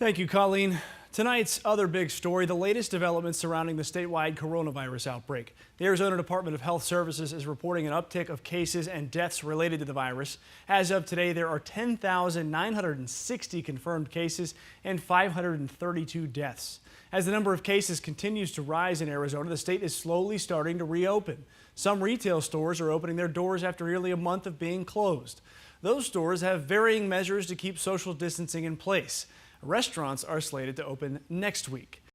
Thank you, Colleen. Tonight's other big story, the latest developments surrounding the statewide coronavirus outbreak. The Arizona Department of Health Services is reporting an uptick of cases and deaths related to the virus. As of today, there are 10,960 confirmed cases and 532 deaths. As the number of cases continues to rise in Arizona, the state is slowly starting to reopen. Some retail stores are opening their doors after nearly a month of being closed. Those stores have varying measures to keep social distancing in place. Restaurants are slated to open next week.